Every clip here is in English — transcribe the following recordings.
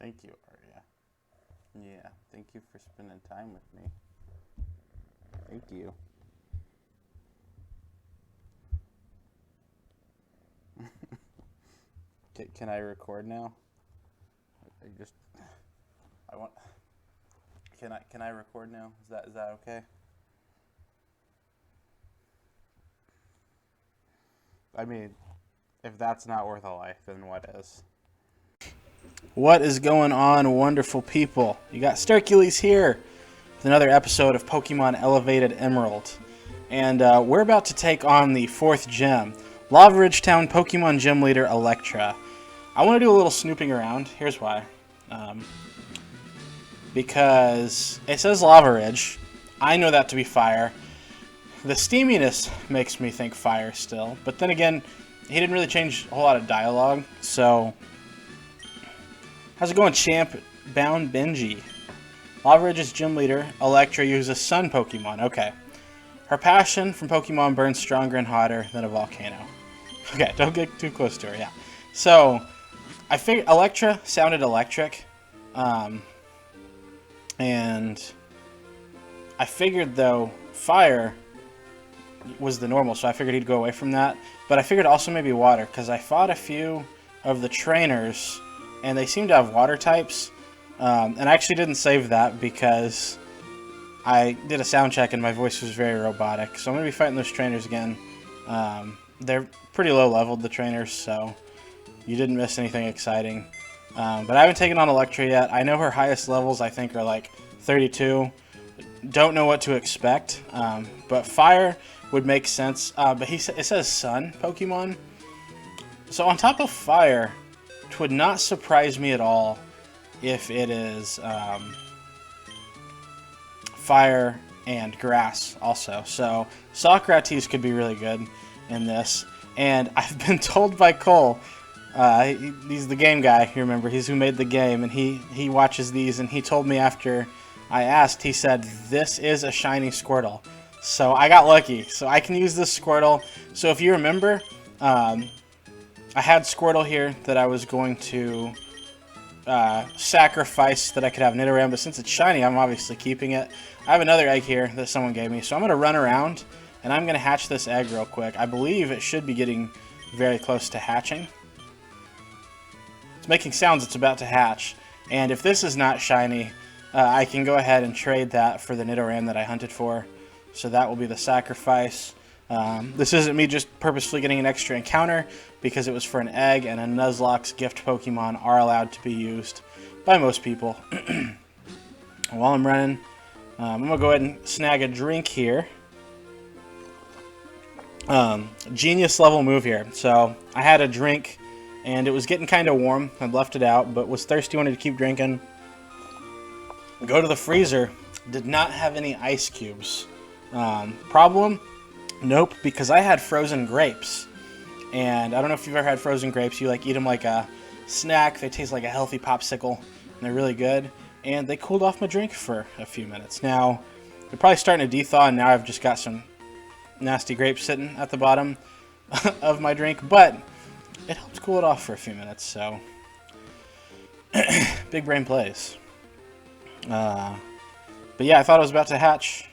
Thank you, Arya. Yeah, thank you for spending time with me. Thank you. Can I record now? I just I want. Can I record now? Is that okay? I mean, if that's not worth a life, then what is? What is going on, wonderful people? You got Stercules here with another episode of Pokemon Elevated Emerald. And we're about to take on the 4th gym, Lava Ridge Town Pokemon Gym Leader Elektra. I want to do a little snooping around. Here's why. Because it says Lava Ridge. I know that to be fire. The steaminess makes me think fire still. But then again, he didn't really change a whole lot of dialogue, so... How's it going, champ? Bound Benji. Lava Ridge's gym leader, Elektra, uses sun Pokemon. Okay. Her passion from Pokemon burns stronger and hotter than a volcano. Okay, don't get too close to her, yeah. So, I figured Elektra sounded electric. And I figured, though, fire was the normal, so I figured he'd go away from that. But I figured also maybe water, because I fought a few of the trainers... and they seem to have water types. And I actually didn't save that because I did a sound check and my voice was very robotic. So I'm going to be fighting those trainers again. They're pretty low leveled, the trainers, so you didn't miss anything exciting. But I haven't taken on Elektra yet. I know her highest levels, I think, are like 32. Don't know what to expect. But fire would make sense. But it says sun Pokemon. So on top of fire... it would not surprise me at all if it is fire and grass also. So Socrates could be really good in this. And I've been told by Cole, he's the game guy, you remember, he's who made the game, and he watches these, and he told me after I asked, he said, this is a shiny Squirtle. So I got lucky. So I can use this Squirtle. So if you remember... I had Squirtle here that I was going to sacrifice that I could have Nidoran, but since it's shiny, I'm obviously keeping it. I have another egg here that someone gave me, so I'm going to run around, and I'm going to hatch this egg real quick. I believe it should be getting very close to hatching. It's making sounds it's about to hatch, and if this is not shiny, I can go ahead and trade that for the Nidoran that I hunted for, so that will be the sacrifice. This isn't me just purposefully getting an extra encounter because it was for an egg, and a Nuzlock's gift Pokemon are allowed to be used by most people. While I'm running, I'm going to go ahead and snag a drink here. Genius level move here. So I had a drink and it was getting kind of warm. I'd left it out, but was thirsty, wanted to keep drinking. Go to the freezer. Did not have any ice cubes. Problem? Nope, because I had frozen grapes. And I don't know if you've ever had frozen grapes. You like eat them like a snack. They taste like a healthy popsicle. And they're really good. And they cooled off my drink for a few minutes. Now, they're probably starting to thaw, and now I've just got some nasty grapes sitting at the bottom of my drink. But it helped cool it off for a few minutes, so... big brain plays. But yeah, I thought I was about to hatch...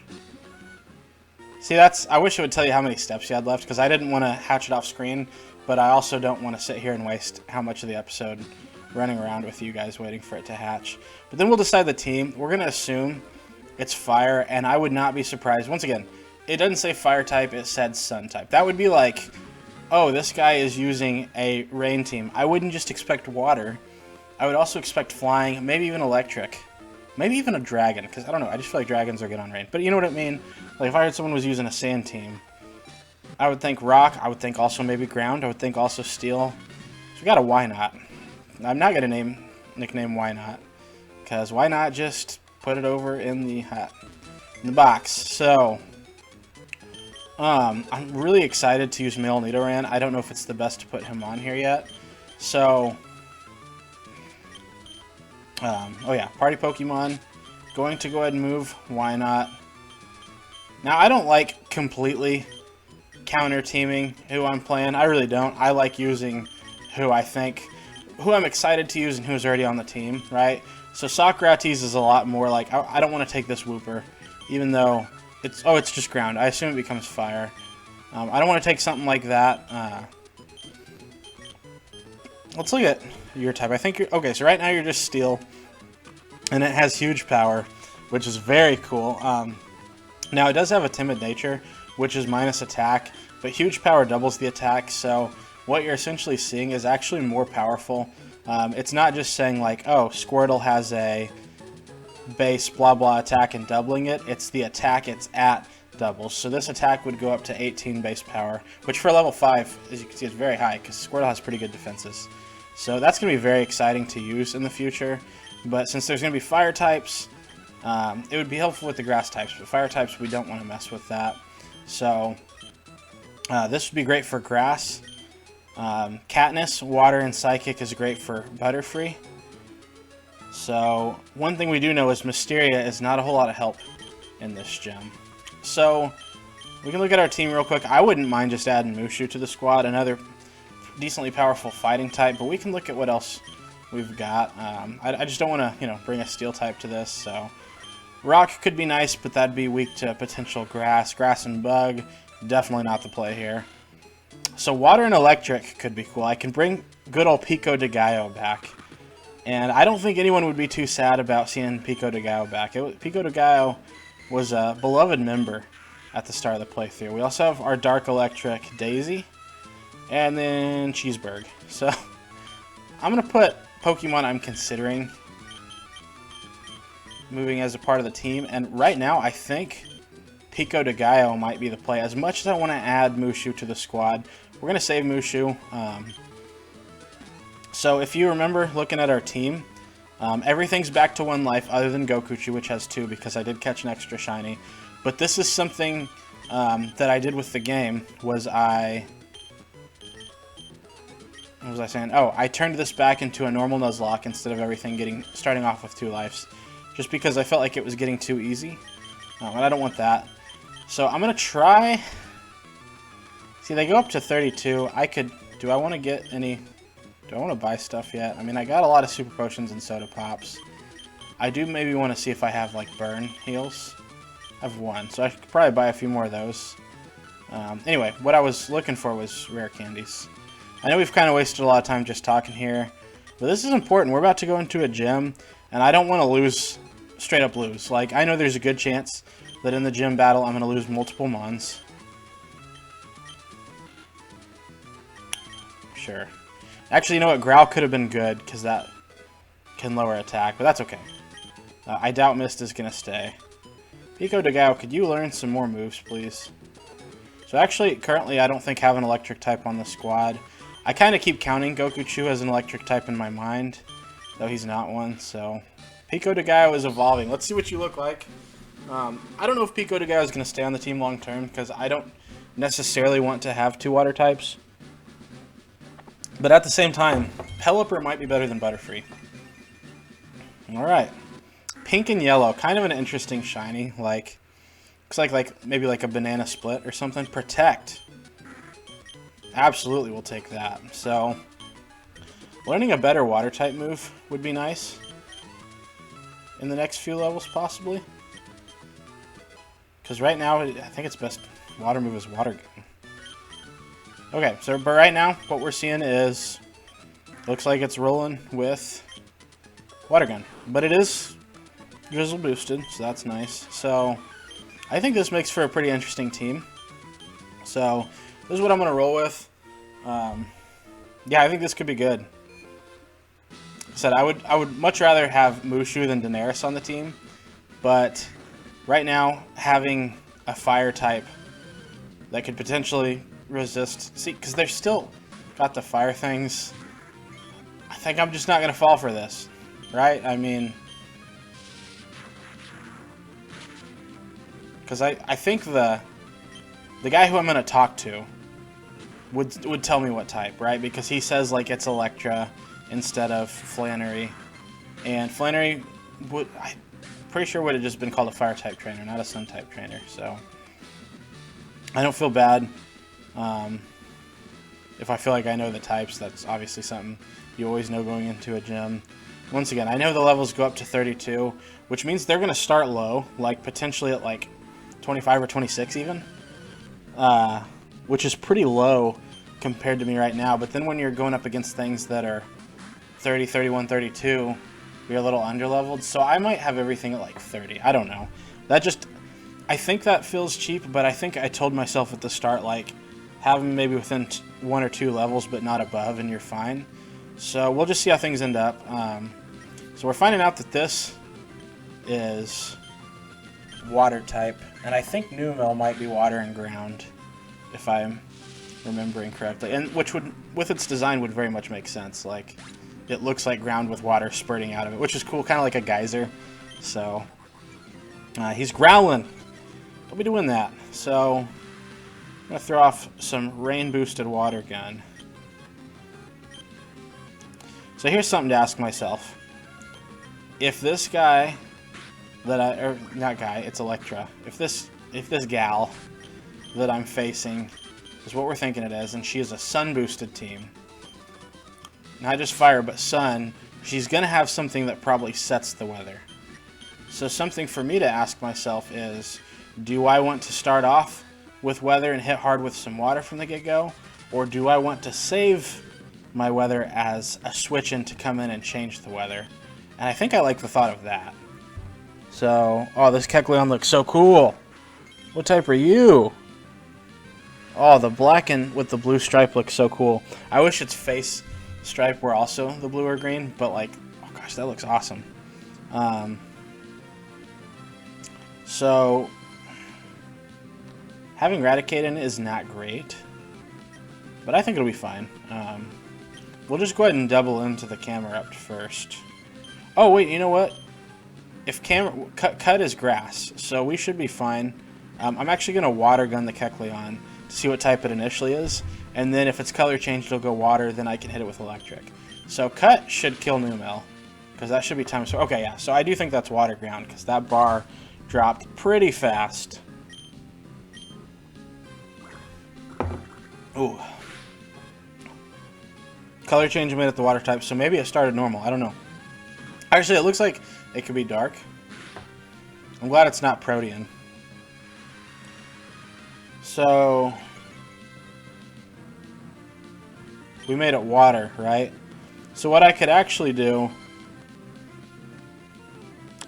See, I wish it would tell you how many steps you had left, because I didn't want to hatch it off screen, but I also don't want to sit here and waste how much of the episode running around with you guys waiting for it to hatch. But then we'll decide the team. We're going to assume it's fire, and I would not be surprised. Once again, it doesn't say fire type, it said sun type. That would be like, oh, this guy is using a rain team. I wouldn't just expect water. I would also expect flying, maybe even electric. Maybe even a dragon, because I don't know, I just feel like dragons are good on rain. But you know what I mean? Like if I heard someone was using a sand team, I would think rock, I would think also maybe ground, I would think also steel. So we got a why not. I'm not going to nickname why not, because why not just put it over in the hat, in the box. So, I'm really excited to use male Nidoran. I don't know if it's the best to put him on here yet. So... oh yeah, party Pokemon. Going to go ahead and move. Why not? Now, I don't like completely counter-teaming who I'm playing. I really don't. I like using who I think who I'm excited to use and who's already on the team, right? So Socrates is a lot more like, I don't want to take this Wooper, even though it's just ground. I assume it becomes fire. I don't want to take something like that. Let's look at your type. I think you're... Okay, so right now you're just steel, and it has huge power, which is very cool. Now, it does have a timid nature, which is minus attack, but huge power doubles the attack, so what you're essentially seeing is actually more powerful. It's not just saying like, oh, Squirtle has a base blah blah attack and doubling it. It's the attack it's at doubles. So this attack would go up to 18 base power, which for level 5, as you can see, is very high because Squirtle has pretty good defenses. So that's going to be very exciting to use in the future. But since there's going to be fire types, it would be helpful with the grass types. But fire types, we don't want to mess with that. So this would be great for grass. Katniss, water, and psychic is great for Butterfree. So one thing we do know is Mysteria is not a whole lot of help in this gym. So we can look at our team real quick. I wouldn't mind just adding Mushu to the squad, another decently powerful fighting type, but we can look at what else we've got. I just don't want to, bring a steel type to this. So rock could be nice, but that'd be weak to potential grass. Grass and bug, definitely not the play here. So water and electric could be cool. I can bring good old Pico de Gallo back. And I don't think anyone would be too sad about seeing Pico de Gallo back. Pico de Gallo was a beloved member at the start of the playthrough. We also have our Dark Electric Daisy, and then Cheeseburg. So I'm going to put Pokemon I'm considering moving as a part of the team. And right now, I think Pico de Gallo might be the play. As much as I want to add Mushu to the squad, we're going to save Mushu. So if you remember looking at our team, everything's back to 1 life other than Gokuchi, which has 2 because I did catch an extra shiny. But this is something that I did with the game, was what was I saying? Oh, I turned this back into a normal Nuzlocke instead of everything starting off with 2 lives, just because I felt like it was getting too easy, and I don't want that. So I'm gonna try. See, they go up to 32. Do I want to get any? Do I want to buy stuff yet? I mean, I got a lot of Super Potions and Soda Pops. I do maybe want to see if I have, like, burn heals. I have 1, so I could probably buy a few more of those. Anyway, what I was looking for was rare candies. I know we've kind of wasted a lot of time just talking here, but this is important. We're about to go into a gym, and I don't want to lose, straight up lose. Like, I know there's a good chance that in the gym battle I'm going to lose multiple Mons. Sure. Actually, you know what? Growl could have been good, because that can lower attack, but that's okay. I doubt Mist is going to stay. Pico de Gallo, could you learn some more moves, please? So actually, currently, I don't think I have an electric type on the squad. I kind of keep counting Gokuchu as an electric type in my mind, though he's not one, so... Pico de Gallo is evolving. Let's see what you look like. I don't know if Pico de Gallo is going to stay on the team long term, because I don't necessarily want to have 2 water types. But at the same time, Pelipper might be better than Butterfree. Alright. Pink and yellow. Kind of an interesting shiny. Looks like maybe like a banana split or something. Protect. Absolutely, we'll take that. So, learning a better water type move would be nice. In the next few levels, possibly. Because right now, I think its best water move is Water Gun. Okay, so but right now, what we're seeing is, looks like it's rolling with Water Gun. But it is Drizzle boosted, so that's nice. So, I think this makes for a pretty interesting team. So, this is what I'm going to roll with. Yeah, I think this could be good. Like I said, I would much rather have Mushu than Daenerys on the team. But, right now, having a fire type that could potentially resist... See, because they've still got the fire things. I think I'm just not going to fall for this. Right? I mean... Because I think the guy who I'm going to talk to would tell me what type, right? Because he says, like, it's Elektra instead of Flannery. And Flannery I'm pretty sure would have just been called a fire type trainer, not a sun type trainer. So I don't feel bad. if I feel like I know the types. That's obviously something you always know going into a gym. Once again, I know the levels go up to 32, which means they're going to start low, like potentially at like 25 or 26 even, which is pretty low compared to me right now. But then when you're going up against things that are 30, 31, 32, you're a little underleveled. So I might have everything at like 30. I don't know. I think that feels cheap, but I think I told myself at the start, like, have them maybe within 1 or 2 levels, but not above, and you're fine. So we'll just see how things end up. So we're finding out that this is water type, and I think Numel might be water and ground, if I'm remembering correctly. And which would, with its design, would very much make sense. Like, it looks like ground with water spurting out of it, which is cool, kind of like a geyser. So he's growling. I'll be doing that. So I'm going to throw off some rain-boosted water gun. So here's something to ask myself. If this guy or not guy, it's Elektra. If this gal that I'm facing is what we're thinking it is, and she is a sun-boosted team, not just fire, but sun, she's going to have something that probably sets the weather. So something for me to ask myself is, do I want to start off with weather and hit hard with some water from the get-go? Or do I want to save my weather as a switch-in to come in and change the weather? And I think I like the thought of that. So, oh, this Kecleon looks so cool. What type are you? Oh, the black and with the blue stripe looks so cool. I wish its face stripe were also the blue or green, but like, oh gosh, that looks awesome. So having Raticaden is not great, but I think it'll be fine. We'll just go ahead and double into the camera up first. Oh wait, you know what? If cut is grass, so we should be fine. I'm actually going to water gun the Kecleon to see what type it initially is, and then if its color changed, it'll go water. Then I can hit it with electric. So cut should kill Numel, because that should be time. So okay, yeah. So I do think that's water ground because that bar dropped pretty fast. Ooh. Color change made it the water type, so maybe it started normal. I don't know. Actually, it looks like it could be dark. I'm glad it's not Protean. So we made it water, right? So what I could actually do,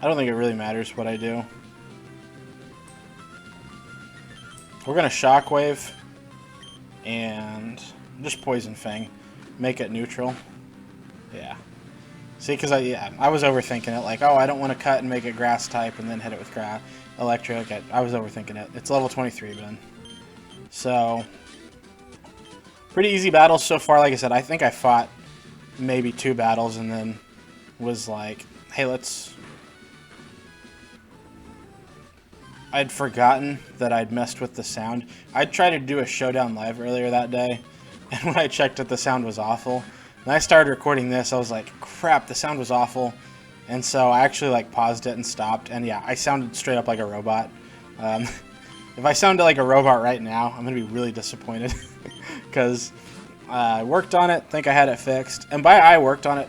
I don't think it really matters what I do. We're going to Shockwave and just Poison Fang. Make it neutral. Yeah. See, because I was overthinking it. Like, oh, I don't want to cut and make it grass type and then hit it with electric. I was overthinking it. It's level 23, Ben. So, pretty easy battles so far. Like I said, I think I fought maybe 2 battles and then was like, hey, I'd forgotten that I'd messed with the sound. I tried to do a showdown live earlier that day, and when I checked it, the sound was awful. And I started recording this, I was like, crap, the sound was awful. And so I actually like paused it and stopped, and yeah, I sounded straight up like a robot. If I sounded like a robot right now, I'm going to be really disappointed. Because I worked on it, think I had it fixed. And by I worked on it,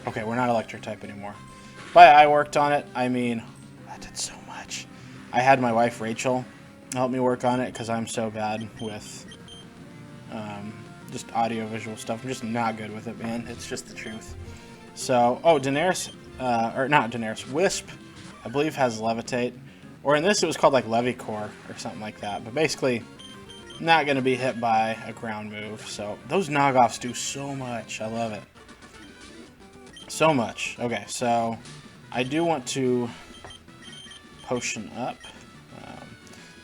okay, we're not electric type anymore. By I worked on it, I mean, I did so much. I had my wife, Rachel, help me work on it because I'm so bad with just audio-visual stuff. I'm just not good with it, man. It's just the truth. So, oh, Daenerys, or not Daenerys, Wisp, I believe has Levitate. Or in this, it was called like Levicore or something like that. But basically, not going to be hit by a ground move. So, those knockoffs do so much. I love it. So much. Okay, so I do want to potion up.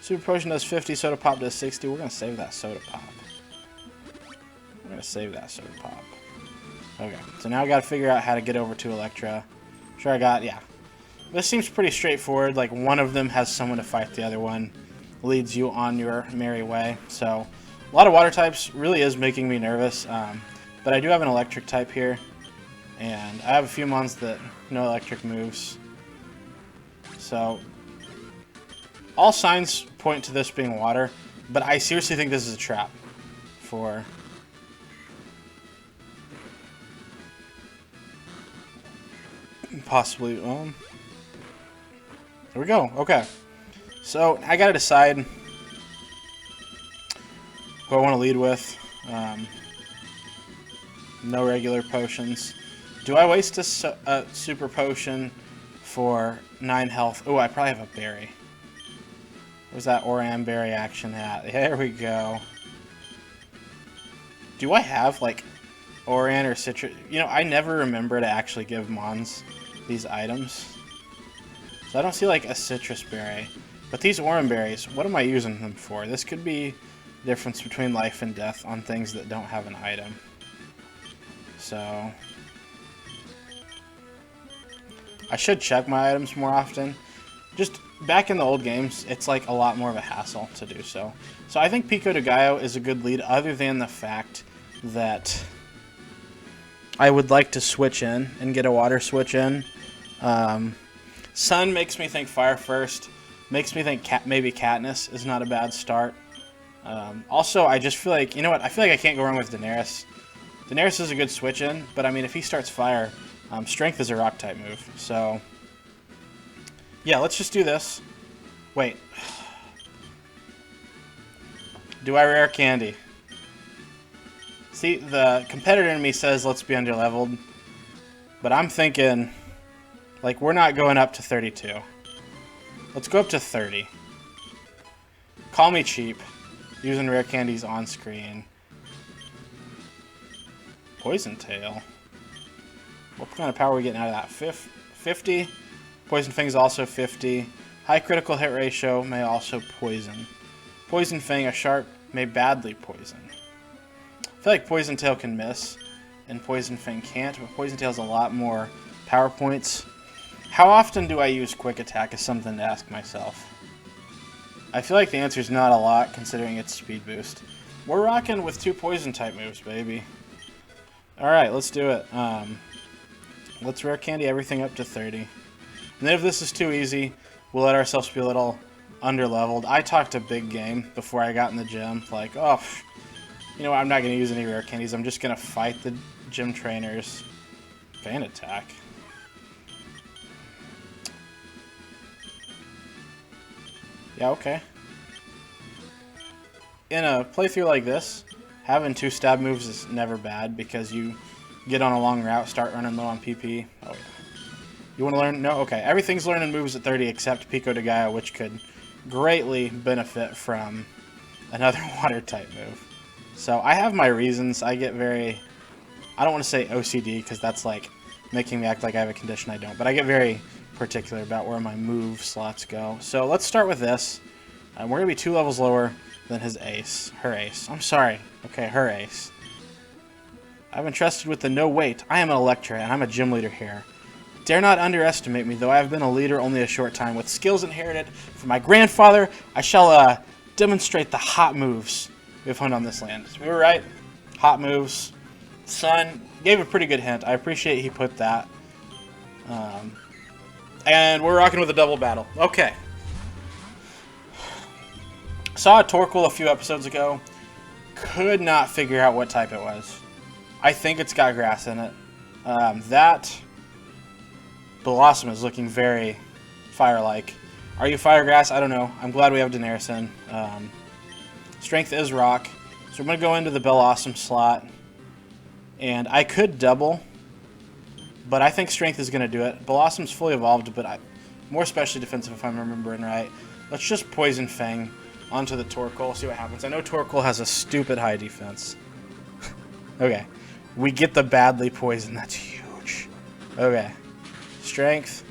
Super Potion does 50, Soda Pop does 60. We're going to save that Soda Pop. We're going to save that Soda Pop. Okay, so now I got to figure out how to get over to Elektra. Sure, yeah. This seems pretty straightforward. Like, one of them has someone to fight the other one. Leads you on your merry way. So, a lot of water types really is making me nervous. But I do have an electric type here. And I have a few mons that no electric moves. So, all signs point to this being water. But I seriously think this is a trap for Possibly, there we go, okay. So, I gotta decide who I want to lead with. No regular potions. Do I waste a super potion for 9 health? Oh, I probably have a berry. Where's that Oran berry action at? There we go. Do I have, like, Oran or citrus? You know, I never remember to actually give Mons these items. So I don't see, like, a citrus berry. But these Oran berries, what am I using them for? This could be the difference between life and death on things that don't have an item. So I should check my items more often. Just back in the old games, it's like a lot more of a hassle to do so. So I think Pico de Gallo is a good lead, other than the fact that I would like to switch in and get a water switch in. Sun makes me think fire first. Makes me think maybe Katniss is not a bad start. Also, I just feel like, you know what? I feel like I can't go wrong with Daenerys. Daenerys is a good switch in, but I mean, if he starts fire, strength is a rock type move. So, yeah, let's just do this. Wait. Do I rare candy? See, the competitor in me says let's be underleveled, but I'm thinking, like, we're not going up to 32. Let's go up to 30. Call me cheap. Using rare candies on screen. Poison Tail. What kind of power are we getting out of that? 50. Poison Fang is also 50. High critical hit ratio may also poison. Poison Fang, a sharp, may badly poison. I feel like Poison Tail can miss, and Poison Fang can't, but Poison Tail has a lot more power points. How often do I use Quick Attack is something to ask myself. I feel like the answer is not a lot, considering its speed boost. We're rocking with 2 poison type moves, baby. Alright, let's do it. Let's rare candy everything up to 30. And then if this is too easy, we'll let ourselves be a little underleveled. I talked a big game before I got in the gym. Like, oh, you know what, I'm not going to use any rare candies. I'm just going to fight the gym trainers. Fan attack. Yeah, okay. In a playthrough like this, having 2 stab moves is never bad because you get on a long route, start running low on PP. Oh, yeah. You want to learn? No? Okay. Everything's learning moves at 30 except Pico de Gallo, which could greatly benefit from another water type move. So I have my reasons. I get very... I don't want to say OCD because that's like making me act like I have a condition I don't. But I get very particular about where my move slots go. So let's start with this. We're going to be 2 levels lower than his ace. Her ace. I'm sorry. Okay, her ace. I've been trusted with the no weight. I am an Elektra, and I'm a gym leader here. Dare not underestimate me, though I have been a leader only a short time. With skills inherited from my grandfather, I shall demonstrate the hot moves we have honed on this land. So we were right. Hot moves. Sun gave a pretty good hint. I appreciate he put that. And we're rocking with a double battle. Okay. Saw a Torkoal a few episodes ago. Could not figure out what type it was. I think it's got grass in it. That Blossom is looking very fire-like. Are you fire grass? I don't know. I'm glad we have Daenerys in. Strength is rock. So we're going to go into the Blossom slot. And I could double, but I think strength is going to do it. Blossom's fully evolved, but more especially defensive if I'm remembering right. Let's just Poison Fang onto the Torkoal, see what happens. I know Torkoal has a stupid high defense. Okay. We get the badly poison. That's huge. Okay. Strength.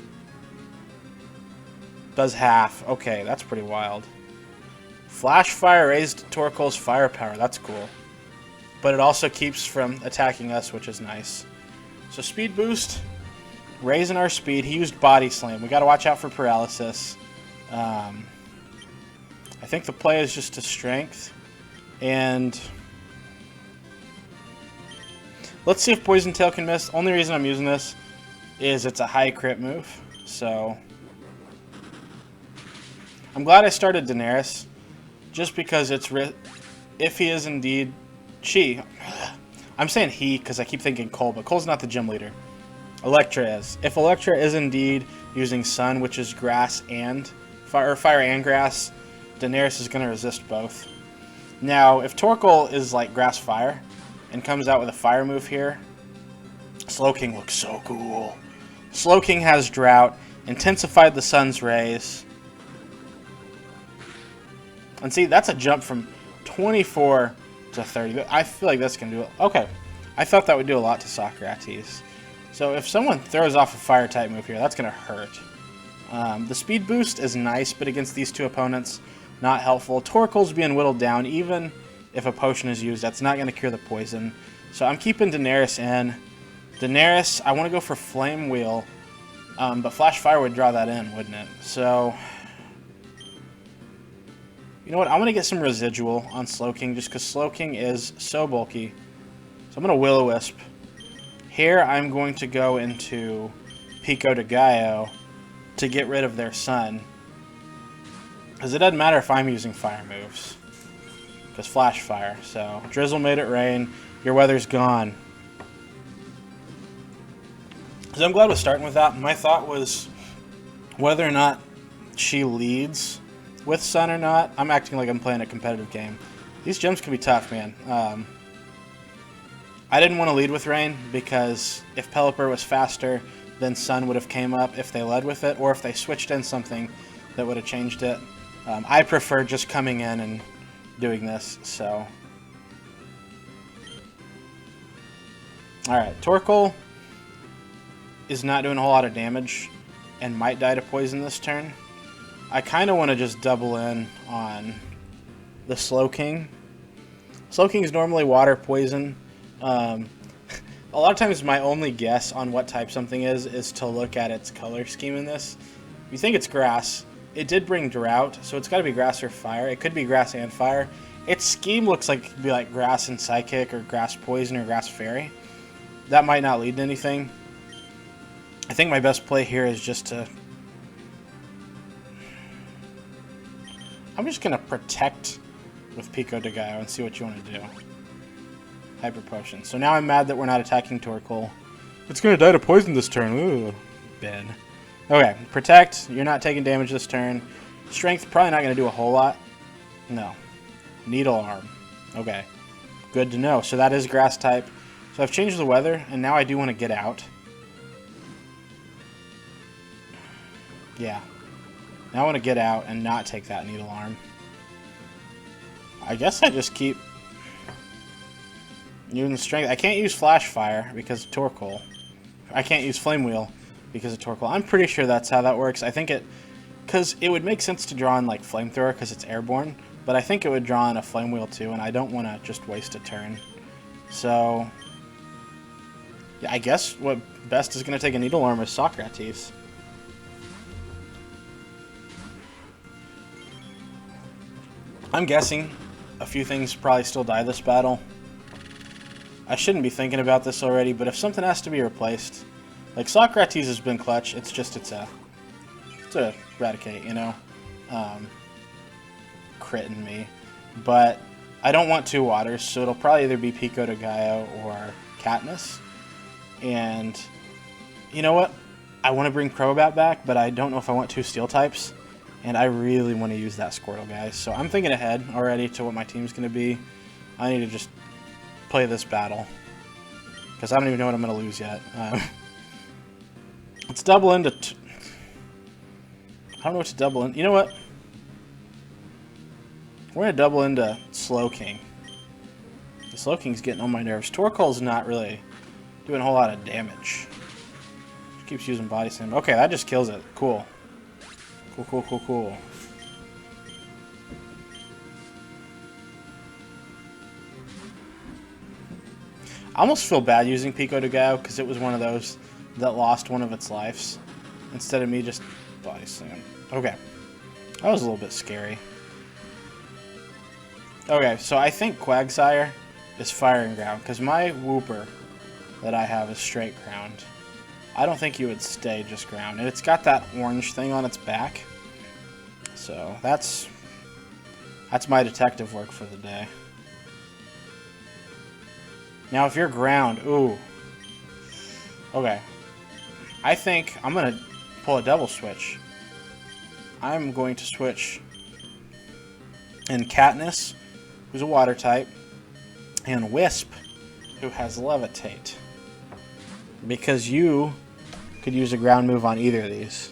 Does half. Okay, that's pretty wild. Flash Fire raised Torkoal's firepower. That's cool. But it also keeps from attacking us, which is nice. So speed boost. Raising our speed. He used Body Slam. We got to watch out for paralysis. I think the play is just to strength. And let's see if Poison Tail can miss. Only reason I'm using this is it's a high crit move. So I'm glad I started Daenerys. Just because it's... if he is indeed... She. I'm saying he because I keep thinking Cole, but Cole's not the gym leader. Elektra is. If Elektra is indeed using Sun, which is grass and fire and grass, Daenerys is going to resist both. Now, if Torkel is like grass fire and comes out with a fire move here, Slowking looks so cool. Slowking has drought, intensified the sun's rays. And see, that's a jump from 24 to 30. I feel like that's going to do it. Okay. I thought that would do a lot to Socrates. So if someone throws off a fire type move here, that's going to hurt. The speed boost is nice, but against these two opponents, not helpful. Torkel's being whittled down. Even if a potion is used, that's not going to cure the poison. So I'm keeping Daenerys in. Daenerys, I want to go for Flame Wheel, but Flash Fire would draw that in, wouldn't it? So, you know what? I want to get some residual on Slowking, just because Slowking is so bulky. So I'm going to Will-O-Wisp. Here I'm going to go into Pico de Gallo to get rid of their sun. Because it doesn't matter if I'm using fire moves. Because Flash Fire. So, Drizzle made it rain. Your weather's gone. So I'm glad we're starting with that. My thought was whether or not she leads with Sun or not. I'm acting like I'm playing a competitive game. These gems can be tough, man. I didn't want to lead with Rain because if Pelipper was faster, then Sun would have came up if they led with it, or if they switched in something that would have changed it. I prefer just coming in and doing this, so. Alright, Torkel is not doing a whole lot of damage and might die to poison this turn. I kind of want to just double in on the Slowking. Slowking is normally water poison. A lot of times my only guess on what type something is to look at its color scheme in this. If you think it's grass, it did bring drought, so it's got to be grass or fire. It could be grass and fire. Its scheme looks like it could be like grass and psychic or grass poison or grass fairy. That might not lead to anything. I think my best play here is just to... I'm just going to protect with Pico de Gallo and see what you want to do. Hyper Potion. So now I'm mad that we're not attacking Torkel. It's going to die to poison this turn. Ooh, Ben. Okay, protect. You're not taking damage this turn. Strength, probably not going to do a whole lot. No. Needle Arm. Okay. Good to know. So that is grass type. So I've changed the weather, and now I do want to get out. Yeah. Now I want to get out and not take that Needle Arm. I guess I just keep using Strength. I can't use Flash Fire because of Torkel. I can't use Flame Wheel because of Torkel. I'm pretty sure that's how that works. I think it... Because it would make sense to draw in like Flamethrower because it's airborne. But I think it would draw in a Flame Wheel too, and I don't want to just waste a turn. So... yeah, I guess what best is going to take a Needle Arm is Socrates. I'm guessing a few things probably still die this battle. I shouldn't be thinking about this already, but if something has to be replaced, like Socrates has been clutch, it's a Eradicate, you know, critting me, but I don't want two waters, so it'll probably either be Pico de Gallo or Katniss, and you know what, I want to bring Crobat back, but I don't know if I want two steel types. And I really want to use that Squirtle, guys. So I'm thinking ahead already to what my team's going to be. I need to just play this battle. Because I don't even know what I'm going to lose yet. Let's double into... I don't know what to double in. You know what? We're going to double into Slowking. The Slowking's getting on my nerves. Torkel's not really doing a whole lot of damage. Just keeps using Body Slam. Okay, that just kills it. Cool. Cool. I almost feel bad using Pico de Gallo because it was one of those that lost one of its lives instead of me just Body Slam. Okay. That was a little bit scary. Okay, so I think Quagsire is Fire and Ground because my Wooper that I have is straight ground. I don't think you would stay just ground. And it's got that orange thing on its back. So that's my detective work for the day. Now if you're ground, ooh. Okay. I think I'm going to pull a double switch. I'm going to switch in Katniss, who's a water type, and Wisp, who has Levitate. Because you could use a ground move on either of these.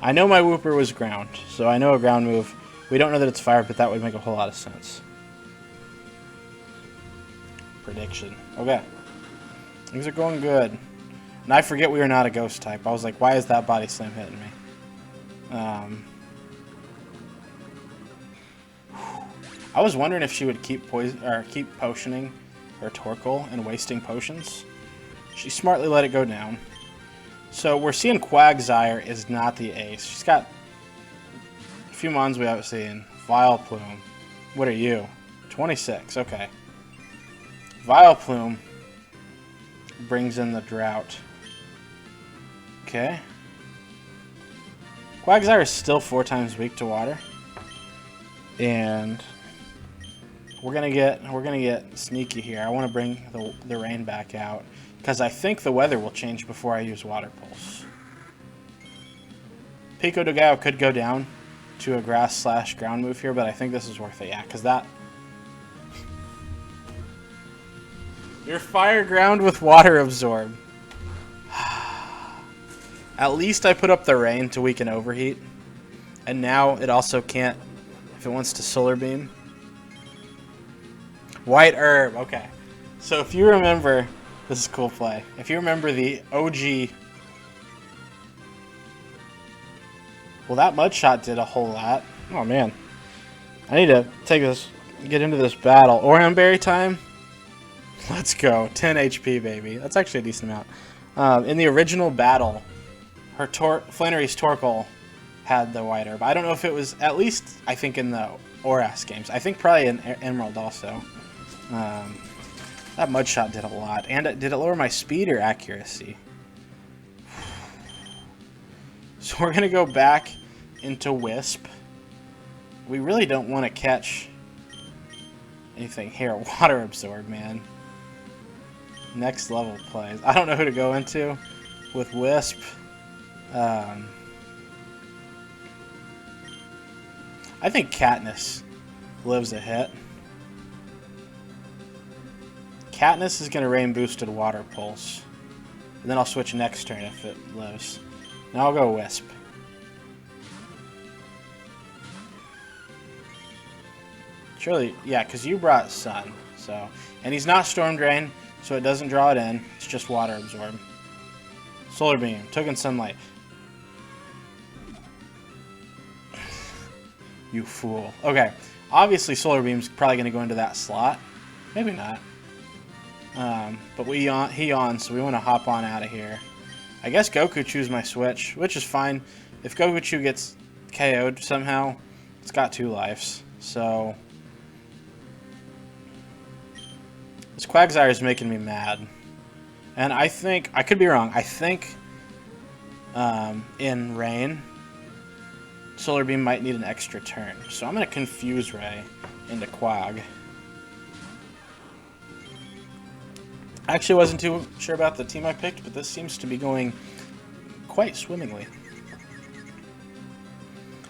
I know my Whooper was ground, so I know a ground move. We don't know that it's fire, but that would make a whole lot of sense. Prediction. Okay. Things are going good. And I forget we are not a ghost type. I was like, why is that body slam hitting me? I was wondering if she would keep potioning her Torkoal and wasting potions. She smartly let it go down. So we're seeing Quagsire is not the ace. She's got a few mons we haven't seen. Vileplume. What are you? 26. Okay. Vileplume brings in the drought. Okay. Quagsire is still 4 times weak to water. And we're gonna get sneaky here. I want to bring the rain back out because I think the weather will change before I use Water Pulse. Pico de Gallo could go down to a grass/ground move here, but I think this is worth it. Yeah, because that you're fire ground with water absorb. At least I put up the rain to weaken overheat, and now it also can't if it wants to solar beam. White herb, okay. So if you remember, this is cool play. If you remember the OG, well, that mud shot did a whole lot. Oh man, I need to get into this battle. Orion Berry time. Let's go, 10 HP, baby. That's actually a decent amount. In the original battle, her Flannery's Torkoal had the white herb. I don't know if it was, at least I think in the Oras games. I think probably in Emerald also. That mud shot did a lot. And did it lower my speed or accuracy? So we're going to go back into Wisp. We really don't want to catch anything here. Water absorb, man. Next level plays. I don't know who to go into with Wisp. I think Katniss lives a hit. Katniss is going to rain boosted Water Pulse. And then I'll switch next turn if it lives. Now I'll go Wisp. Surely, yeah, because you brought Sun. So, and he's not Storm Drain, so it doesn't draw it in. It's just Water Absorb. Solar Beam. Took in Sunlight. You fool. Okay. Obviously, Solar Beam's probably going to go into that slot. Maybe not. But he yawns, so we want to hop on out of here. I guess Goku chews my switch, which is fine. If Goku gets KO'd somehow, it's got 2 lives. So this Quagsire is making me mad. And I think, I could be wrong, I think in Rain, Solar Beam might need an extra turn. So I'm going to confuse Ray into Quag. I actually wasn't too sure about the team I picked, but this seems to be going quite swimmingly.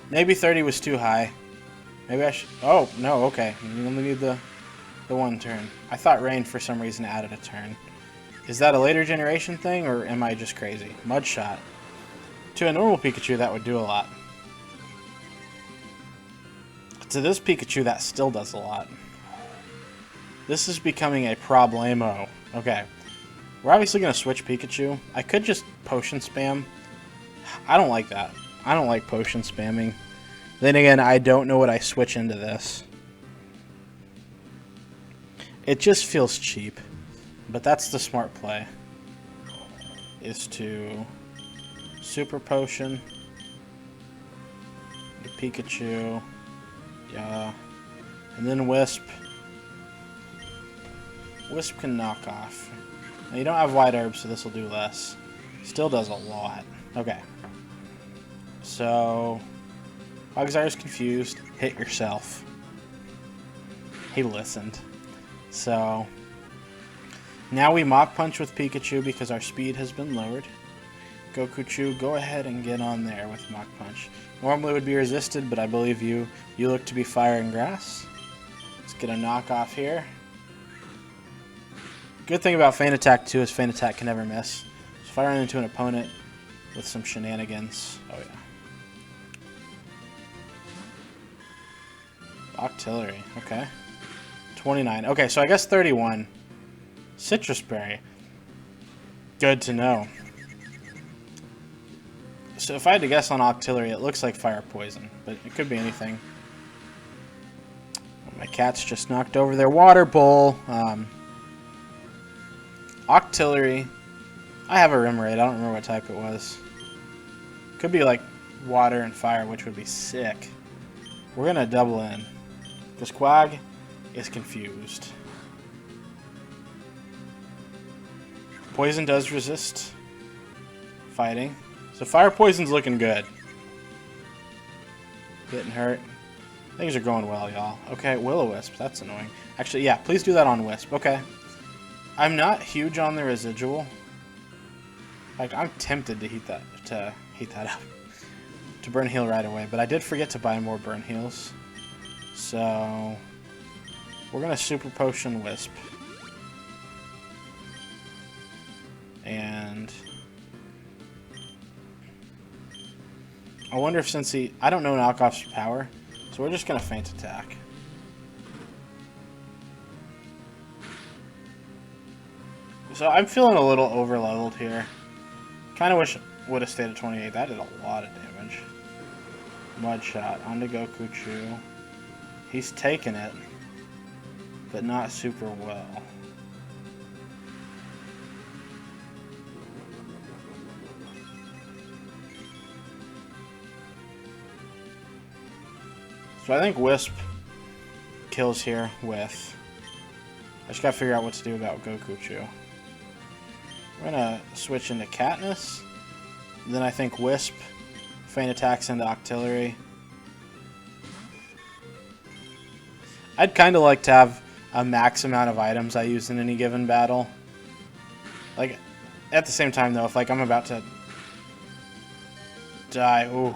Maybe 30 was too high. Maybe I should... Oh, no, okay. You only need the 1 turn. I thought Rain, for some reason, added a turn. Is that a later generation thing, or am I just crazy? Mud Shot. To a normal Pikachu, that would do a lot. To this Pikachu, that still does a lot. This is becoming a problemo. Okay. We're obviously going to switch Pikachu. I could just potion spam. I don't like that. I don't like potion spamming. Then again, I don't know what I switch into this. It just feels cheap. But that's the smart play. Is to Super Potion. The Pikachu. Yeah. And then Wisp. Wisp can knock off. Now you don't have White Herb, so this will do less. Still does a lot. Okay. So, Quagsire's confused. Hit yourself. He listened. So, now we Mach Punch with Pikachu because our speed has been lowered. Gokuchu, go ahead and get on there with Mach Punch. Normally would be resisted, but I believe you look to be Fire and Grass. Let's get a knockoff here. Good thing about Feint Attack too is Feint Attack can never miss. So if I run into an opponent with some shenanigans, oh yeah. Octillery, okay. 29. Okay, so I guess 31. Citrus Berry. Good to know. So if I had to guess on Octillery, it looks like Fire Poison, but it could be anything. My cat's just knocked over their water bowl. Octillery. I have a Remoraid. I don't remember what type it was. Could be like water and fire, which would be sick. We're going to double in. This Quag is confused. Poison does resist fighting. So Fire Poison's looking good. Getting hurt. Things are going well, y'all. Okay, Will-O-Wisp. That's annoying. Actually, yeah, please do that on Wisp. Okay. I'm not huge on the residual. Like, I'm tempted to heat that up. To burn heal right away, but I did forget to buy more burn heals. So we're gonna Super Potion Wisp. And I wonder if since I don't know Knockoff's power, so we're just gonna Feint Attack. So I'm feeling a little over leveled here. Kinda wish it would have stayed at 28. That did a lot of damage. Mud Shot onto Gokuchu. He's taking it, but not super well. So I think Wisp kills here with... I just gotta figure out what to do about Gokuchu. We're gonna switch into Katniss. Then I think Wisp Feint Attacks into Octillery. I'd kind of like to have a max amount of items I use in any given battle. Like, at the same time though, if like I'm about to die, ooh.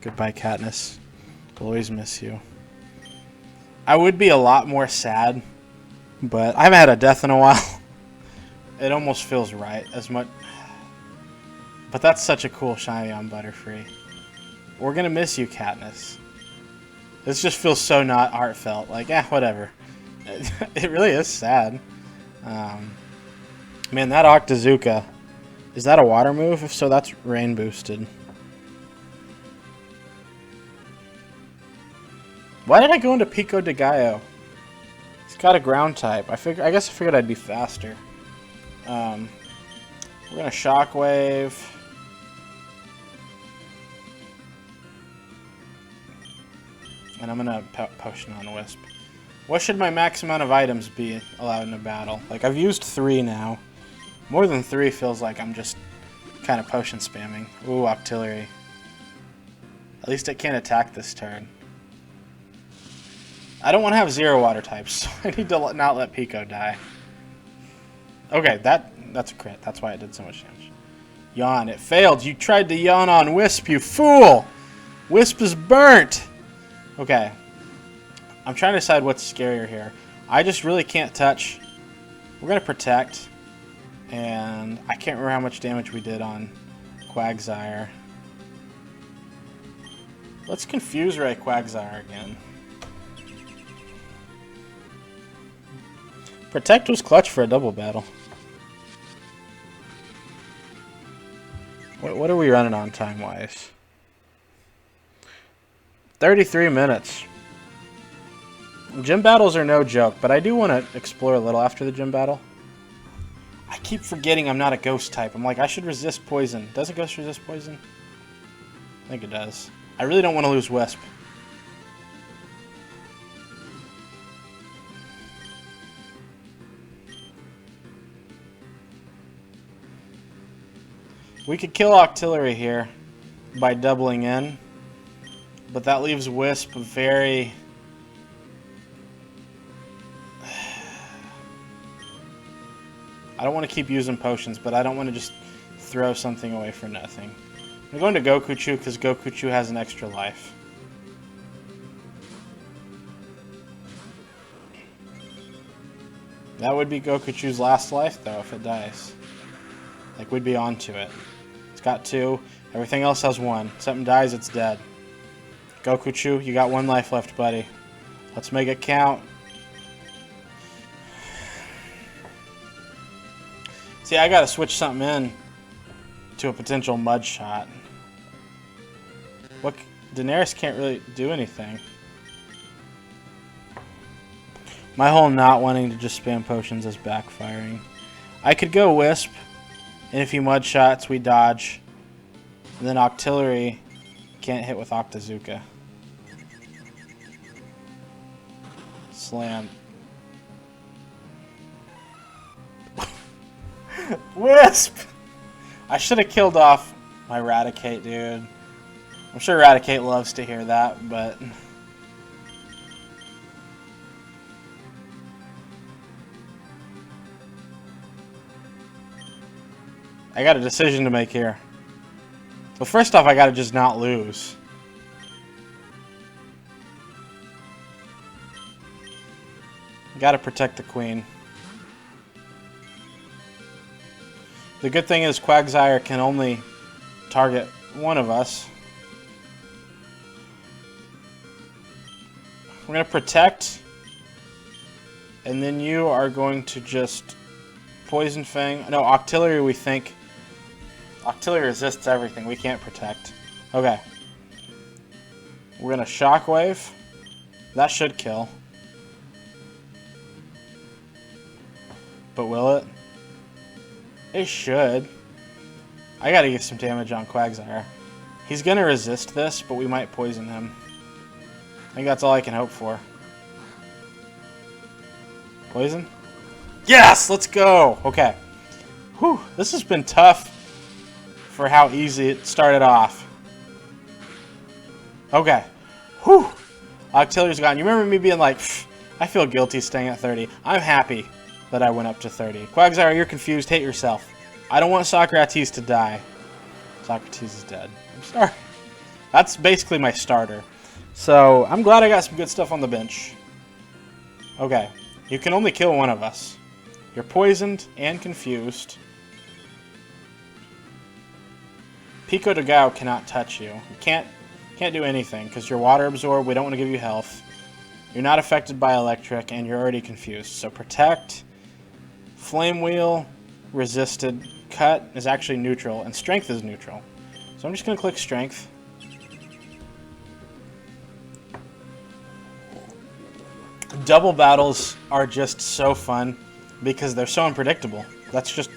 Goodbye, Katniss. I'll always miss you. I would be a lot more sad, but I haven't had a death in a while. It almost feels right as much. But that's such a cool shiny on Butterfree. We're gonna miss you, Katniss. This just feels so not heartfelt. Like, whatever. It really is sad. Man, that Octazooka. Is that a water move? If so, that's rain boosted. Why did I go into Pico de Gallo? It's got a ground type. I guess I figured I'd be faster. We're gonna Shockwave. And I'm gonna Potion on Wisp. What should my max amount of items be allowed in a battle? Like, I've used 3 now. More than 3 feels like I'm just kind of potion spamming. Ooh, Octillery. At least it can't attack this turn. I don't want to have 0 water types, so I need to not let Pico die. Okay, that's a crit. That's why it did so much damage. Yawn. It failed. You tried to yawn on Wisp, you fool! Wisp is burnt! Okay. I'm trying to decide what's scarier here. I just really can't touch. We're going to Protect. And I can't remember how much damage we did on Quagsire. Let's Confuse Ray Quagsire again. Protect was clutch for a double battle. What are we running on time-wise? 33 minutes. Gym battles are no joke, but I do want to explore a little after the gym battle. I keep forgetting I'm not a ghost type. I'm like, I should resist poison. Does a ghost resist poison? I think it does. I really don't want to lose Wisp. We could kill Octillery here by doubling in, but that leaves Wisp very... I don't want to keep using potions, but I don't want to just throw something away for nothing. I'm going to Gokuchu because Gokuchu has an extra life. That would be Gokuchu's last life, though, if it dies. Like, we'd be onto it. It's got 2. Everything else has 1. Something dies, it's dead. Gokuchu, you got 1 life left, buddy. Let's make it count. See, I gotta switch something in to a potential mud shot. What? Daenerys can't really do anything. My whole not wanting to just spam potions is backfiring. I could go Wisp, and if he mud shots, we dodge. And then Octillery can't hit with Octazooka. Slam. Wisp! I should have killed off my Raticate, dude. I'm sure Raticate loves to hear that, but... I got a decision to make here. Well, first off, I gotta just not lose. Gotta protect the queen. The good thing is Quagsire can only target one of us. We're going to protect, and then you are going to just Poison Fang. No, Octillery we think. Octillery resists everything. We can't protect. Okay. We're going to Shockwave. That should kill. But will it? It should. I gotta get some damage on Quagsire. He's gonna resist this, but we might poison him. I think that's all I can hope for. Poison? Yes! Let's go! Okay. Whew. This has been tough for how easy it started off. Okay. Whew. Octillery's gone. You remember me being like, I feel guilty staying at 30. I'm happy that I went up to 30. Quagsire, you're confused. Hate yourself. I don't want Socrates to die. Socrates is dead. I'm sorry. That's basically my starter. So, I'm glad I got some good stuff on the bench. Okay. You can only kill one of us. You're poisoned and confused. Pico de Gao cannot touch you. You can't do anything because you're water absorbed. We don't want to give you health. You're not affected by electric and you're already confused. So protect. Flame Wheel, resisted, cut is actually neutral, and strength is neutral. So I'm just going to click strength. Double battles are just so fun because they're so unpredictable. That's just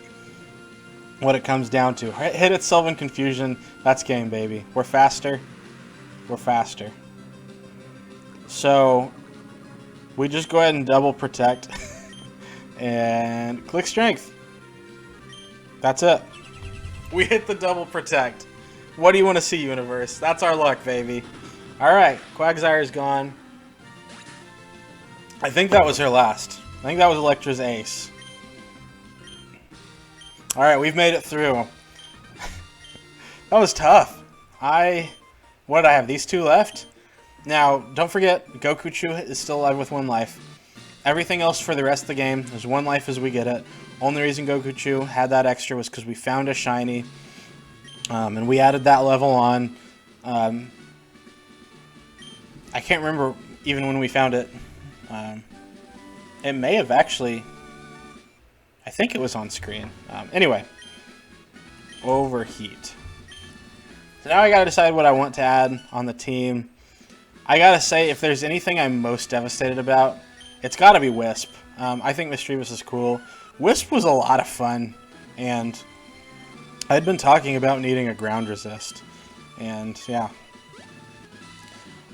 what it comes down to. Hit itself in confusion, that's game, baby. We're faster. We're faster. So we just go ahead and double protect. And click strength. That's it. We hit the double protect. What do you want to see, universe? That's our luck, baby. Alright, Quagsire is gone. I think that was her last. I think that was Elektra's ace. Alright, we've made it through. That was tough. What did I have? These 2 left? Now, don't forget, Gokuchu is still alive with 1 life. Everything else for the rest of the game, there's 1 life as we get it. Only reason Gokuchu had that extra was because we found a shiny. And we added that level on. I can't remember even when we found it. It may have actually... I think it was on screen. Anyway. Overheat. So now I gotta decide what I want to add on the team. I gotta say, if there's anything I'm most devastated about, it's gotta be Wisp. I think Mischievous is cool. Wisp was a lot of fun, and I'd been talking about needing a ground resist. And, yeah.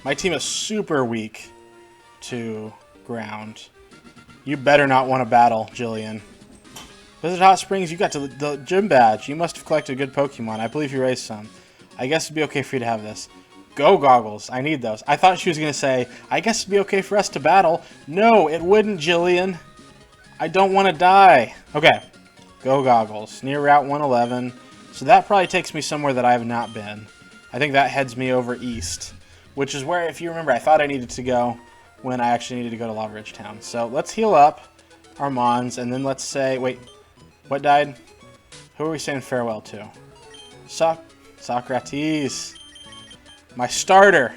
My team is super weak to ground. You better not want to battle, Jillian. Visit Hot Springs, you got the gym badge. You must have collected good Pokemon. I believe you raised some. I guess it'd be okay for you to have this. Go goggles. I need those. I thought she was going to say, I guess it'd be okay for us to battle. No, it wouldn't, Jillian. I don't want to die. Okay. Go Goggles. Near Route 111. So that probably takes me somewhere that I have not been. I think that heads me over east, which is where, if you remember, I thought I needed to go when I actually needed to go to Lava Ridge Town. So let's heal up our Mons, and then let's say, wait, what died? Who are we saying farewell to? Socrates. My starter.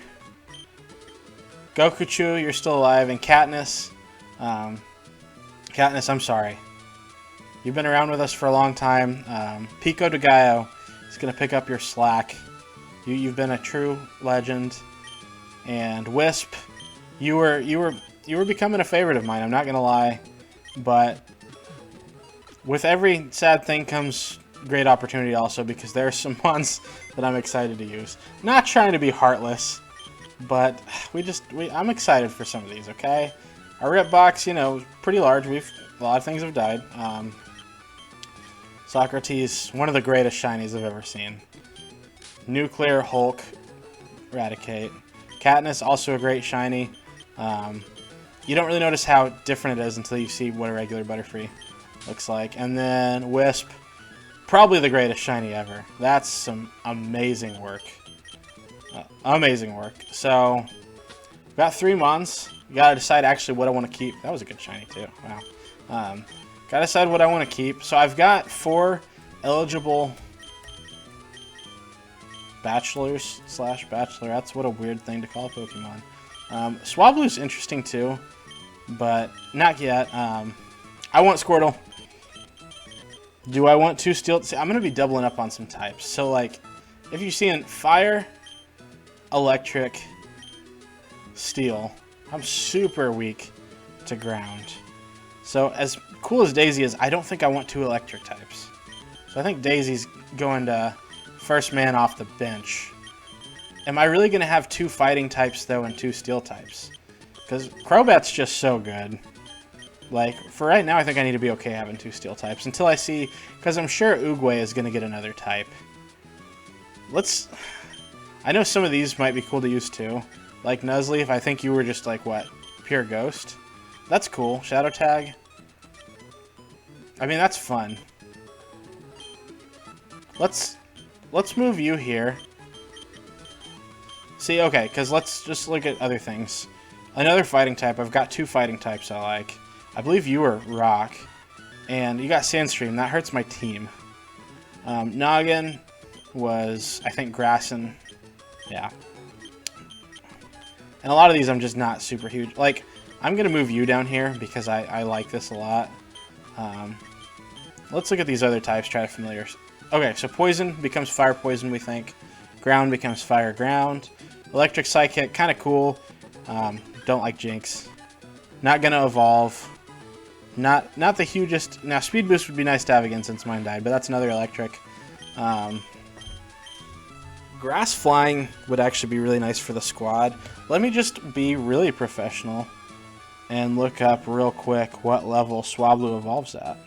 Gokuchu, you're still alive, and Katniss. Katniss, I'm sorry. You've been around with us for a long time. Pico de Gallo is going to pick up your slack. You've been a true legend. And Wisp, you were becoming a favorite of mine. I'm not going to lie, but with every sad thing comes great opportunity also, because there are some ones that I'm excited to use. Not trying to be heartless, but I'm excited for some of these. Okay, our rip box, you know, pretty large. A lot of things have died. Socrates, one of the greatest shinies I've ever seen. Nuclear Hulk, Eradicate. Katniss, also a great shiny. You don't really notice how different it is until you see what a regular Butterfree looks like. And then Wisp, probably the greatest shiny ever. That's some amazing work. Amazing work. So, we've got 3 Mons. You gotta decide actually what I want to keep. That was a good shiny too. Wow. Gotta decide what I want to keep. So I've got 4 eligible bachelors / bachelorettes. What a weird thing to call a Pokemon. Swablu's interesting too, but not yet. I want Squirtle. Do I want 2 Steel? See, I'm gonna be doubling up on some types. So like, if you see in Fire, Electric, Steel, I'm super weak to Ground. So as cool as Daisy is, I don't think I want 2 electric types. So I think Daisy's going to first man off the bench. Am I really going to have 2 fighting types though and 2 steel types? Because Crobat's just so good. Like, for right now, I think I need to be okay having 2 steel types until I see, because I'm sure Oogway is going to get another type. I know some of these might be cool to use too. Like Nuzleaf, I think you were just like, what, pure ghost? That's cool. Shadow Tag. I mean, that's fun. Let's move you here. See, okay, because let's just look at other things. Another fighting type. I've got 2 fighting types I like. I believe you were Rock. And you got Sandstream. That hurts my team. Noggin was, I think, Grass and... yeah. And a lot of these I'm just not super huge. Like, I'm going to move you down here because I like this a lot. Let's look at these other types, try to familiar. Okay, so Poison becomes Fire Poison, we think. Ground becomes Fire Ground. Electric Psychic, kind of cool. Don't like Jinx. Not going to evolve. Not the hugest. Now, Speed Boost would be nice to have again since mine died, but that's another electric. Grass Flying would actually be really nice for the squad. Let me just be really professional and look up real quick what level Swablu evolves at.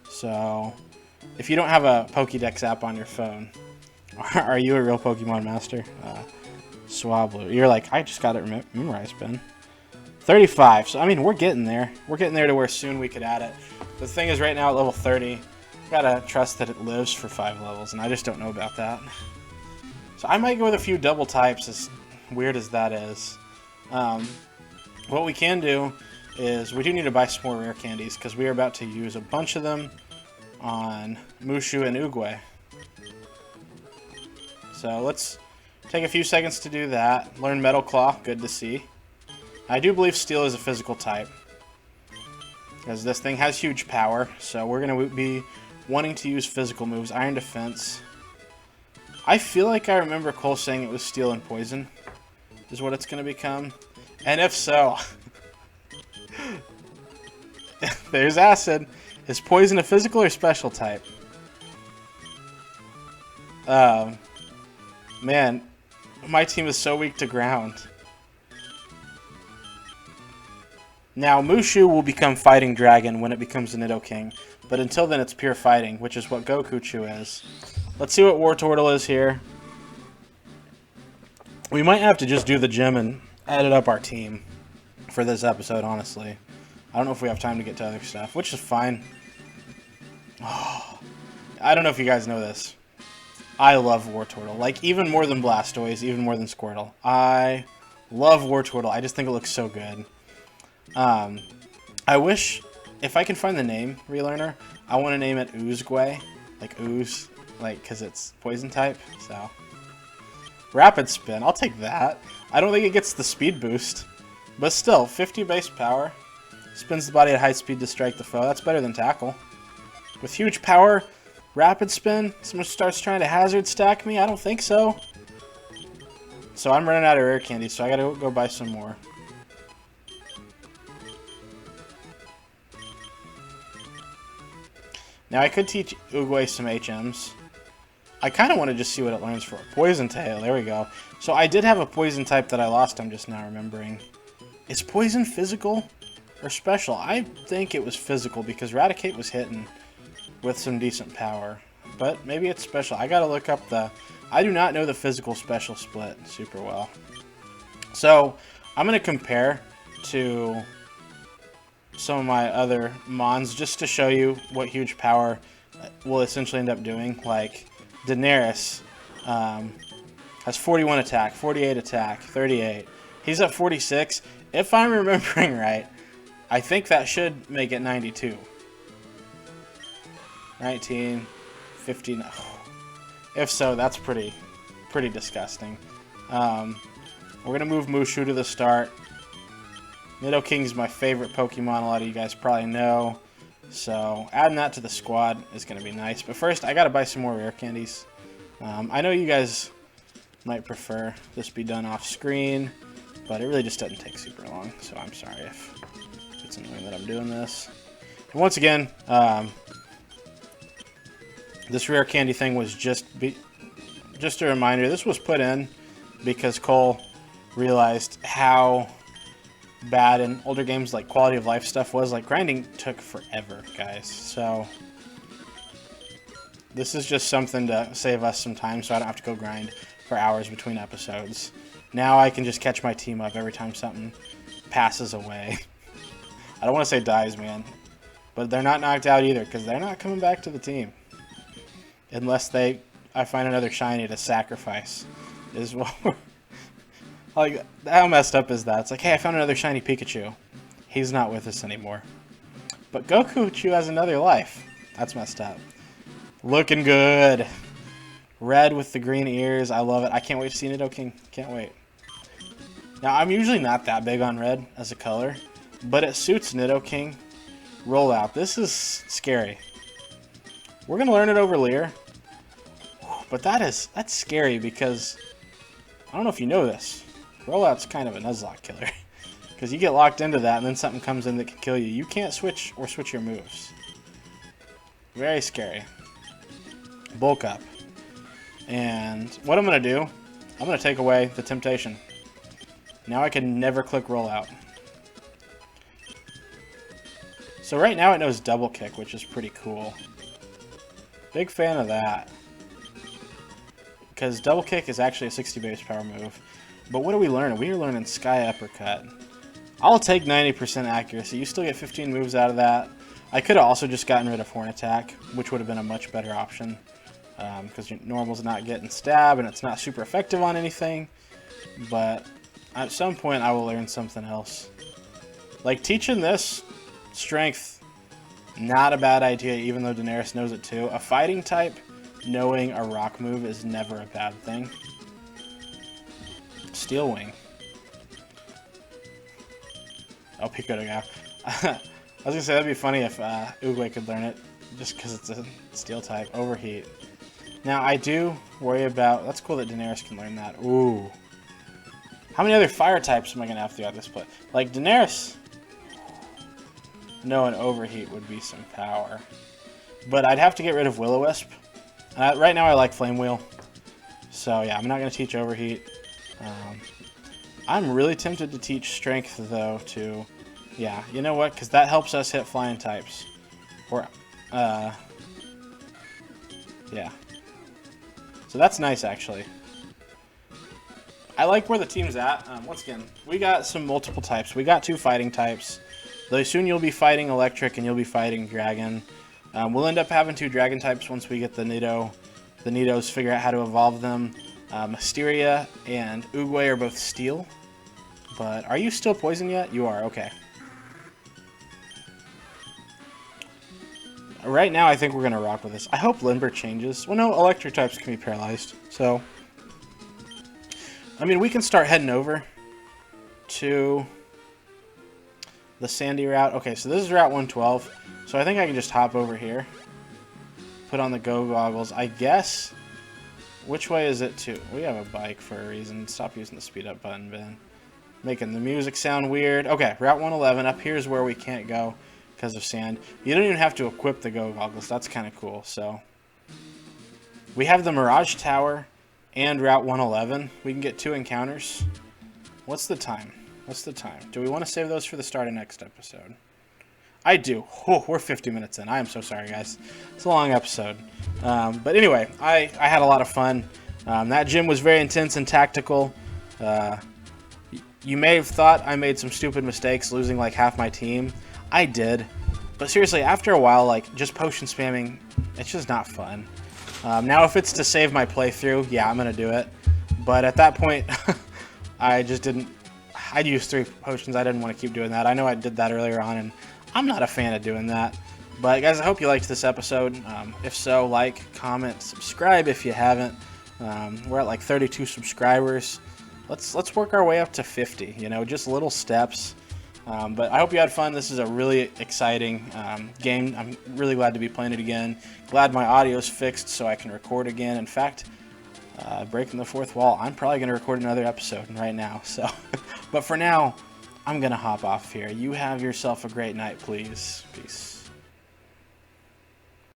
So, if you don't have a Pokédex app on your phone, are you a real Pokemon master? Swablu. You're like, I just got it memorized, Ben. 35. So, I mean, we're getting there. We're getting there to where soon we could add it. The thing is, right now at level 30, gotta trust that it lives for 5 levels, and I just don't know about that. So I might go with a few double types, as weird as that is. What we can do is we do need to buy some more rare candies because we are about to use a bunch of them on Mushu and Oogway. So let's take a few seconds to do that. Learn Metal Claw, good to see. I do believe Steel is a physical type because this thing has huge power, so we're going to be wanting to use physical moves. Iron Defense. I feel like I remember Cole saying it was Steel and Poison is what it's going to become. And if so, there's Acid. Is Poison a physical or special type? Man, my team is so weak to ground. Now, Mushu will become Fighting Dragon when it becomes a Nidoking. But until then, it's pure fighting, which is what Gokuchu is. Let's see what Wartortle is here. We might have to just do the gym and edit up our team for this episode, honestly. I don't know if we have time to get to other stuff, which is fine. I don't know if you guys know this. I love Wartortle. Like, even more than Blastoise, even more than Squirtle. I love Wartortle. I just think it looks so good. I wish, if I can find the name, Relearner, I want to name it Oozeway. Like, ooze. Like, because it's poison type, so. Rapid Spin. I'll take that. I don't think it gets the speed boost. But still, 50 base power. Spins the body at high speed to strike the foe. That's better than Tackle. With huge power, Rapid Spin. Someone starts trying to hazard stack me? I don't think so. So I'm running out of rare candy, so I gotta go buy some more. Now I could teach Oogway some HMs. I kind of want to just see what it learns for a Poison Tail. There we go. So I did have a Poison type that I lost, I'm just now remembering. Is Poison physical or special? I think it was physical because Raticate was hitting with some decent power. But maybe it's special. I gotta look up the... I do not know the physical special split super well. So I'm going to compare to some of my other Mons just to show you what huge power will essentially end up doing. Like Daenerys has 41 attack, 48 attack, 38. He's at 46. If I'm remembering right, I think that should make it 92. 19, 15. If so, that's pretty disgusting. We're going to move Mushu to the start. Nidoking's my favorite Pokemon, a lot of you guys probably know. So adding that to the squad is going to be nice. But first, I got to buy some more rare candies. I know you guys might prefer this be done off screen, but it really just doesn't take super long. So I'm sorry if it's annoying that I'm doing this. And once again, this rare candy thing was just a reminder. This was put in because Cole realized how bad in older games like quality of life stuff was. Like grinding took forever, guys. So this is just something to save us some time so I don't have to go grind for hours between episodes. Now I can just catch my team up every time something passes away. I don't want to say dies, man. But they're not knocked out either because they're not coming back to the team. Unless I find another shiny to sacrifice. Is what like, how messed up is that? It's like, hey, I found another shiny Pikachu. He's not with us anymore. But Gokuchu has another life. That's messed up. Looking good. Red with the green ears. I love it. I can't wait to see Nidoking. Can't wait. Now, I'm usually not that big on red as a color, but it suits Nidoking. Rollout. This is scary. We're going to learn it over Leer. But that's scary because I don't know if you know this. Rollout's kind of a Nuzlocke killer. Because you get locked into that and then something comes in that can kill you. You can't switch or switch your moves. Very scary. Bulk up. And what I'm going to do, I'm going to take away the temptation. Now I can never click rollout. So right now it knows double kick, which is pretty cool. Big fan of that. Because double kick is actually a 60 base power move. But what are we learning? We are learning Sky Uppercut. I'll take 90% accuracy. You still get 15 moves out of that. I could have also just gotten rid of Horn Attack, which would have been a much better option. Because your normal's not getting stab and it's not super effective on anything. But at some point I will learn something else. Like teaching this strength, not a bad idea even though Daenerys knows it too. A fighting type knowing a rock move is never a bad thing. Steel Wing. Oh, Pico de Gao. I was going to say that'd be funny if Oogway could learn it just because it's a steel type. Overheat. Now, I do worry about... That's cool that Daenerys can learn that. Ooh. How many other fire types am I going to have throughout this play? Like, Daenerys... No, an Overheat would be some power. But I'd have to get rid of Will-O-Wisp. Right now I like Flame Wheel. So, yeah, I'm not going to teach Overheat. I'm really tempted to teach Strength, though, to... Yeah, you know what? Because that helps us hit flying types. Or, yeah. So that's nice, actually. I like where the team's at. Once again, we got some multiple types. We got 2 fighting types. Though soon you'll be fighting Electric and you'll be fighting Dragon. We'll end up having 2 dragon types once we get the Nidos, figure out how to evolve them. Mysteria and Oogway are both steel. But are you still poison yet? You are, okay. Right now, I think we're going to rock with this. I hope Limber changes. Well, no, electric types can be paralyzed. So, I mean, we can start heading over to the sandy route. Okay, so this is Route 112. So I think I can just hop over here. Put on the go goggles. I guess... Which way is it to? We have a bike for a reason. Stop using the speed up button, Ben. Making the music sound weird. Okay, Route 111. Up here is where we can't go because of sand. You don't even have to equip the go goggles. That's kind of cool. So we have the Mirage Tower and Route 111. We can get 2 encounters. What's the time? What's the time? Do we want to save those for the start of next episode? I do. Oh, we're 50 minutes in. I am so sorry, guys. It's a long episode. But anyway, I had a lot of fun. That gym was very intense and tactical. You may have thought I made some stupid mistakes losing like half my team. I did. But seriously, after a while, like, just potion spamming, it's just not fun. Now, if it's to save my playthrough, yeah, I'm going to do it. But at that point, I just didn't... I'd used 3 potions. I didn't want to keep doing that. I know I did that earlier on, and I'm not a fan of doing that. But, guys, I hope you liked this episode. If so, like, comment, subscribe if you haven't. We're at like 32 subscribers. Let's work our way up to 50, you know, just little steps. But I hope you had fun. This is a really exciting game. I'm really glad to be playing it again. Glad my audio's fixed so I can record again. In fact, breaking the 4th wall, I'm probably going to record another episode right now. So, but for now, I'm going to hop off here. You have yourself a great night, please. Peace.